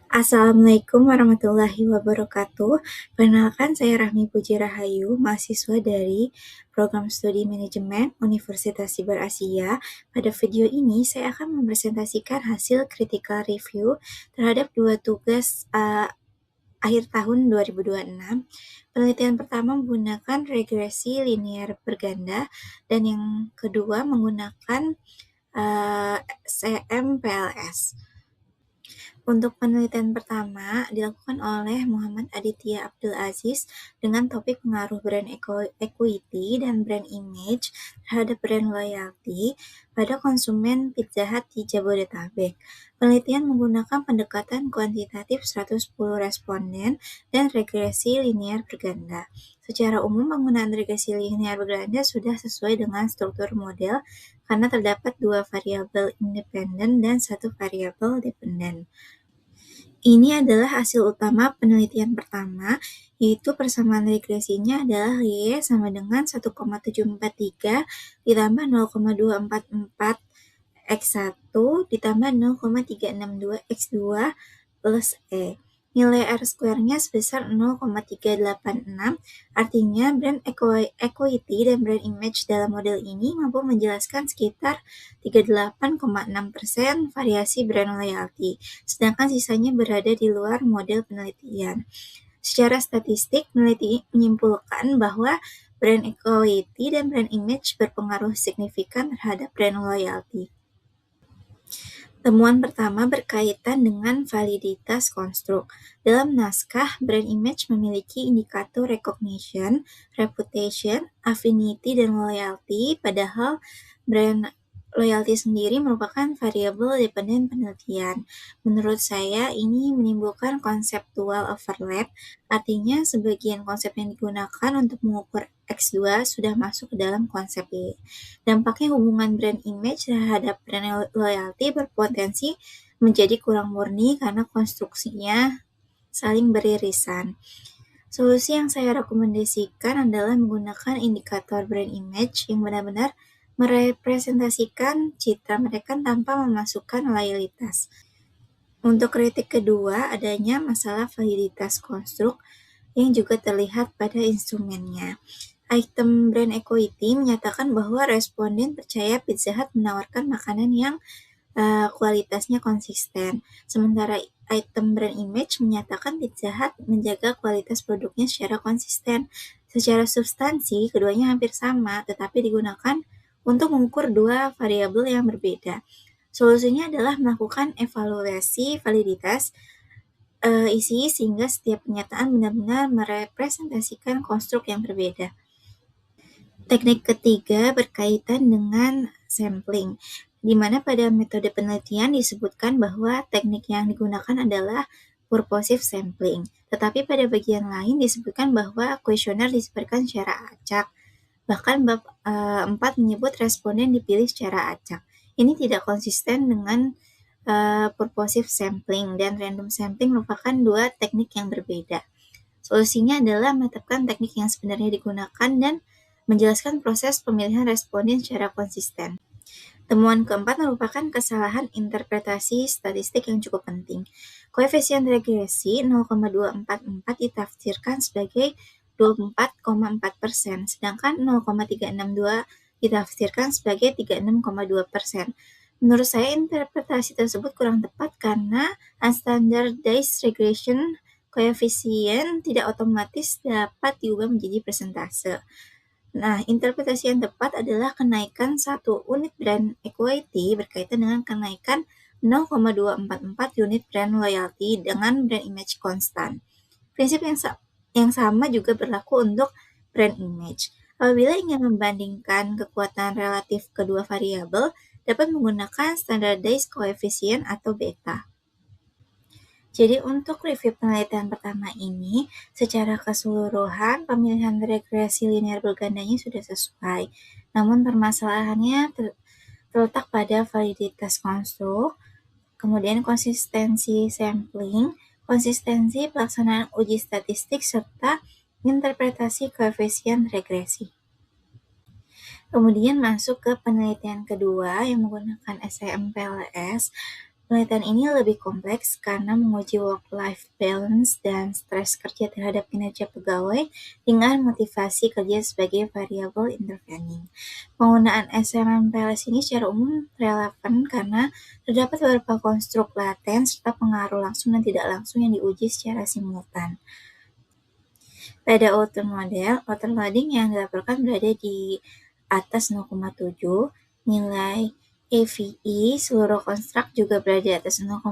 Assalamualaikum warahmatullahi wabarakatuh. Perkenalkan saya Rahmi Puji Rahayu, mahasiswa dari Program Studi Manajemen Universitas Sibar Asia. Pada video ini saya akan mempresentasikan hasil critical review terhadap dua tugas akhir tahun 2026. Penelitian pertama menggunakan regresi linear berganda dan yang kedua menggunakan CMPLS. Untuk penelitian pertama dilakukan oleh Muhammad Aditya Abdul Aziz dengan topik pengaruh brand equity dan brand image terhadap brand loyalty pada konsumen Pizza Hut di Jabodetabek. Penelitian menggunakan pendekatan kuantitatif 110 responden dan regresi linear berganda. Secara umum, penggunaan regresi linear berganda sudah sesuai dengan struktur model karena terdapat dua variabel independen dan satu variabel dependen. Ini adalah hasil utama penelitian pertama, yaitu persamaan regresinya adalah Y sama dengan 1,743 ditambah 0,244 X1 ditambah 0,362 X2 plus E. Nilai R-square-nya sebesar 0,386, artinya brand equity dan brand image dalam model ini mampu menjelaskan sekitar 38,6% variasi brand loyalty, sedangkan sisanya berada di luar model penelitian. Secara statistik, peneliti menyimpulkan bahwa brand equity dan brand image berpengaruh signifikan terhadap brand loyalty. Temuan pertama berkaitan dengan validitas konstruk. Dalam naskah, brand image memiliki indikator recognition, reputation, affinity, dan loyalty, padahal brand loyalty sendiri merupakan variabel dependen penelitian. Menurut saya, ini menimbulkan konseptual overlap, artinya sebagian konsep yang digunakan untuk mengukur X2 sudah masuk ke dalam konsep Y. Dampaknya hubungan brand image terhadap brand loyalty berpotensi menjadi kurang murni karena konstruksinya saling beririsan. Solusi yang saya rekomendasikan adalah menggunakan indikator brand image yang benar-benar merepresentasikan citra mereka tanpa memasukkan loyalitas. Untuk kritik kedua, adanya masalah validitas konstruk yang juga terlihat pada instrumennya. Item brand equity menyatakan bahwa responden percaya Pizza Hut menawarkan makanan yang kualitasnya konsisten. Sementara item brand image menyatakan Pizza Hut menjaga kualitas produknya secara konsisten. Secara substansi, keduanya hampir sama, tetapi digunakan untuk mengukur dua variabel yang berbeda. Solusinya adalah melakukan evaluasi validitas isi sehingga setiap pernyataan benar-benar merepresentasikan konstruk yang berbeda. Teknik ketiga berkaitan dengan sampling, di mana pada metode penelitian disebutkan bahwa teknik yang digunakan adalah purposive sampling. Tetapi pada bagian lain disebutkan bahwa kuesioner disebarkan secara acak. Bahkan bab 4 menyebut responden dipilih secara acak. Ini tidak konsisten dengan purposive sampling dan random sampling merupakan dua teknik yang berbeda. Solusinya adalah menetapkan teknik yang sebenarnya digunakan dan menjelaskan proses pemilihan responden secara konsisten. Temuan keempat merupakan kesalahan interpretasi statistik yang cukup penting. Koefisien regresi 0,244 ditafsirkan sebagai 24,4%, sedangkan 0,362 ditafsirkan sebagai 36,2%. Menurut saya interpretasi tersebut kurang tepat karena unstandardized regression koefisien tidak otomatis dapat diubah menjadi persentase. Nah, interpretasi yang tepat adalah kenaikan 1 unit brand equity berkaitan dengan kenaikan 0,244 unit brand loyalty dengan brand image konstan. Prinsip yang sama juga berlaku untuk brand image. Apabila ingin membandingkan kekuatan relatif kedua variabel, dapat menggunakan standardized coefficient atau beta. Jadi untuk review penelitian pertama ini, secara keseluruhan pemilihan regresi linear bergandanya sudah sesuai. Namun permasalahannya terletak pada validitas konstruk, kemudian konsistensi sampling, konsistensi pelaksanaan uji statistik, serta interpretasi koefisien regresi. Kemudian masuk ke penelitian kedua yang menggunakan SEMPLS. Penelitian ini lebih kompleks karena menguji work-life balance dan stres kerja terhadap kinerja pegawai dengan motivasi kerja sebagai variabel intervening. Penggunaan SMPLS ini secara umum relevan karena terdapat beberapa konstruk laten serta pengaruh langsung dan tidak langsung yang diuji secara simultan. Pada autoloading yang dilaporkan berada di atas 0,7, nilai AVE seluruh konstruk juga berada di atas 0,5.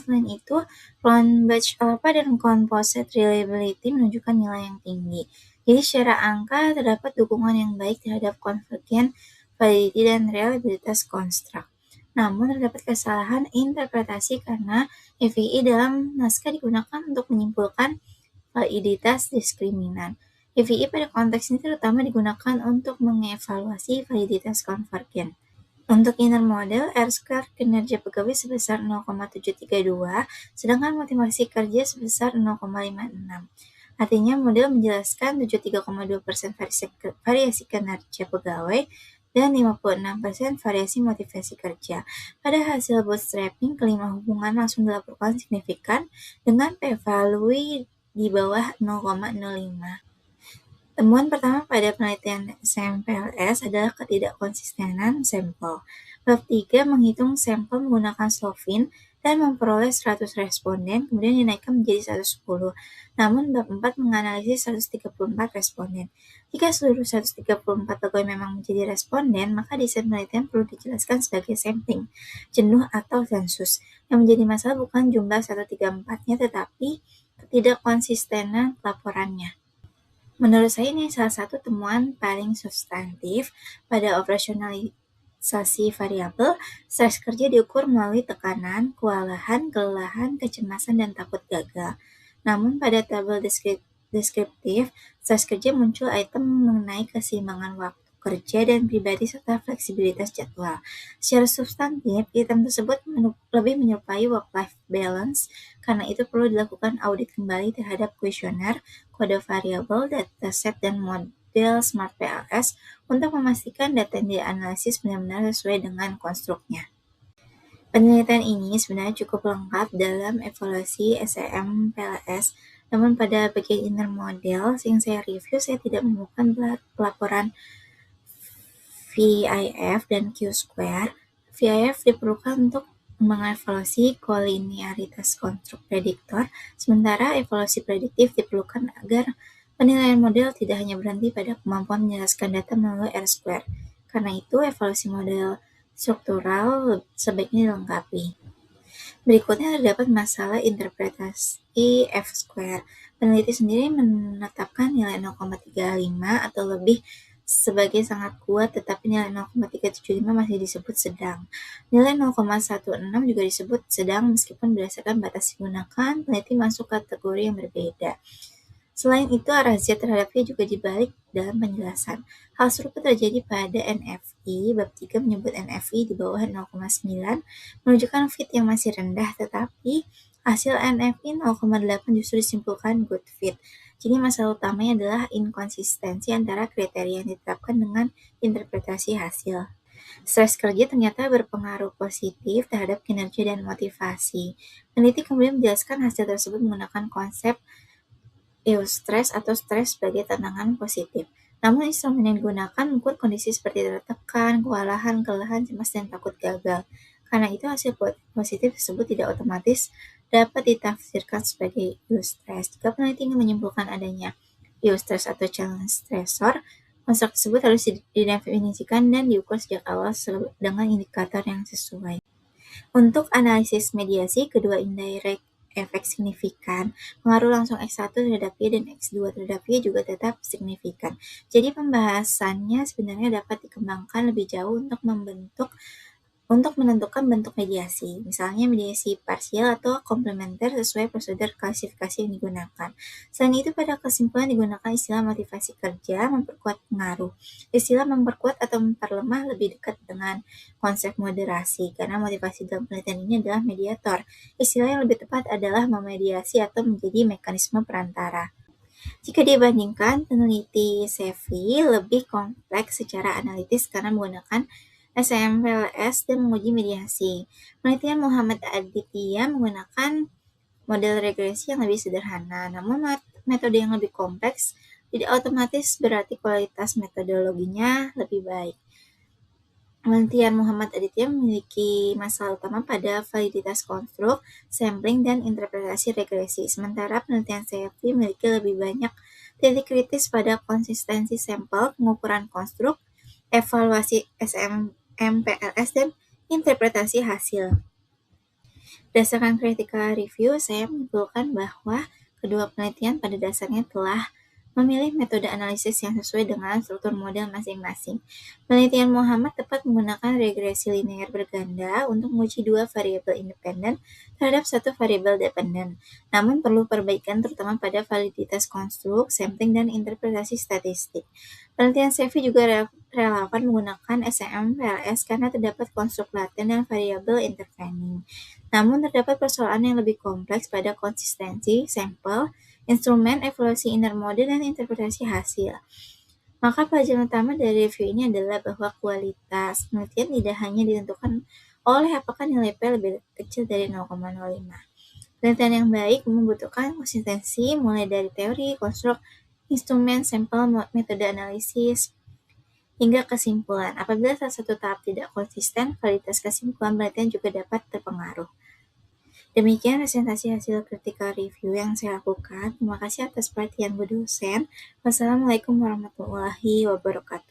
Selain itu, clone batch alpha dan composite reliability menunjukkan nilai yang tinggi. Jadi secara angka terdapat dukungan yang baik terhadap convergent validity dan reliabilitas konstruk. Namun terdapat kesalahan interpretasi karena AVE dalam naskah digunakan untuk menyimpulkan validitas diskriminan. AVE pada konteks ini terutama digunakan untuk mengevaluasi validitas konvergen. Untuk inner model, R-square kinerja pegawai sebesar 0,732, sedangkan motivasi kerja sebesar 0,56. Artinya model menjelaskan 73,2% variasi kinerja pegawai dan 56% variasi motivasi kerja. Pada hasil bootstrapping, kelima hubungan langsung dilaporkan signifikan dengan p-value di bawah 0,05. Temuan pertama pada penelitian SMPLS adalah ketidakkonsistenan sampel. Bab 3 menghitung sampel menggunakan Slovin dan memperoleh 100 responden, kemudian dinaikkan menjadi 110. Namun bab 4 menganalisis 134 responden. Jika seluruh 134 pegawai memang menjadi responden, maka desain penelitian perlu dijelaskan sebagai sampling, jenuh atau sensus. Yang menjadi masalah bukan jumlah 134-nya, tetapi ketidakkonsistenan laporannya. Menurut saya ini salah satu temuan paling substantif pada operasionalisasi variabel. Stres kerja diukur melalui tekanan, kewalahan, kelelahan, kecemasan, dan takut gagal. Namun pada tabel deskriptif, stres kerja muncul item mengenai keseimbangan waktu kerja dan pribadi serta fleksibilitas jadwal. Secara substantif, item tersebut lebih menyerupai work-life balance, karena itu perlu dilakukan audit kembali terhadap kuesioner, kode variabel, dataset, dan model Smart PLS untuk memastikan data yang dianalisis benar-benar sesuai dengan konstruknya. Penelitian ini sebenarnya cukup lengkap dalam evaluasi SEM-PLS, namun pada bagian inner model yang saya review, saya tidak menemukan pelaporan VIF dan Q-square. VIF diperlukan untuk mengevaluasi kolinearitas konstruk prediktor, sementara evaluasi prediktif diperlukan agar penilaian model tidak hanya berhenti pada kemampuan menjelaskan data melalui R-square. Karena itu, evaluasi model struktural sebaiknya dilengkapi. Berikutnya terdapat masalah interpretasi F-square. Peneliti sendiri menetapkan nilai 0,35 atau lebih sebagai sangat kuat, tetapi nilai 0,375 masih disebut sedang. Nilai 0,16 juga disebut sedang meskipun berdasarkan batas digunakan, peneliti masuk kategori yang berbeda. Selain itu, arah Z terhadap V juga dibalik dalam penjelasan. Hal serupa terjadi pada NFI. Bab 3 menyebut NFI di bawah 0,9 menunjukkan fit yang masih rendah, tetapi hasil NFI 0,8 justru disimpulkan good fit. Jadi masalah utamanya adalah inkonsistensi antara kriteria yang ditetapkan dengan interpretasi hasil. Stres kerja ternyata berpengaruh positif terhadap kinerja dan motivasi. Peneliti kemudian menjelaskan hasil tersebut menggunakan konsep eustress atau stres sebagai tantangan positif. Namun instrumen yang digunakan mengukur kondisi seperti tertekan, kewalahan, kelelahan, cemas, dan takut gagal. Karena itu hasil positif tersebut tidak otomatis dapat ditafsirkan sebagai eustress. Jika peneliti ingin menyimpulkan adanya eustress atau challenge stressor, konstruk tersebut harus didefinisikan dan diukur sejak awal dengan indikator yang sesuai. Untuk analisis mediasi, kedua indirect efek signifikan, pengaruh langsung X1 terhadap Y dan X2 terhadap Y juga tetap signifikan. Jadi pembahasannya sebenarnya dapat dikembangkan lebih jauh untuk menentukan bentuk mediasi, misalnya mediasi parsial atau komplementer sesuai prosedur klasifikasi yang digunakan. Selain itu, pada kesimpulan digunakan istilah motivasi kerja memperkuat pengaruh. Istilah memperkuat atau memperlemah lebih dekat dengan konsep moderasi, karena motivasi dalam penelitian ini adalah mediator. Istilah yang lebih tepat adalah memediasi atau menjadi mekanisme perantara. Jika dibandingkan, peneliti Sevi lebih kompleks secara analitis karena menggunakan SMPLS, dan menguji mediasi. Penelitian Muhammad Aditya menggunakan model regresi yang lebih sederhana, namun metode yang lebih kompleks tidak otomatis berarti kualitas metodologinya lebih baik. Penelitian Muhammad Aditya memiliki masalah utama pada validitas konstruk, sampling, dan interpretasi regresi, sementara penelitian CFP memiliki lebih banyak titik kritis pada konsistensi sampel, pengukuran konstruk, evaluasi SMPLS, dan interpretasi hasil. Berdasarkan critical review, saya menyimpulkan bahwa kedua penelitian pada dasarnya telah memilih metode analisis yang sesuai dengan struktur model masing-masing. Penelitian Muhammad tepat menggunakan regresi linear berganda untuk menguji dua variabel independen terhadap satu variabel dependen, namun perlu perbaikan terutama pada validitas konstruk, sampling, dan interpretasi statistik. Penelitian CFP juga relevan menggunakan SMPLS karena terdapat konstruk laten dan variabel intervening. Namun terdapat persoalan yang lebih kompleks pada konsistensi, sampel, instrumen, evaluasi intermode, dan interpretasi hasil. Maka pelajaran utama dari review ini adalah bahwa kualitas penelitian tidak hanya ditentukan oleh apakah nilai P lebih kecil dari 0,05. Penelitian yang baik membutuhkan konsistensi mulai dari teori, konstruk, instrumen, sampel, metode analisis, hingga kesimpulan. Apabila salah satu tahap tidak konsisten, kualitas kesimpulan penelitian juga dapat terpengaruh. Demikian presentasi hasil critical review yang saya lakukan. Terima kasih atas perhatian Bu dosen. Wassalamualaikum warahmatullahi wabarakatuh.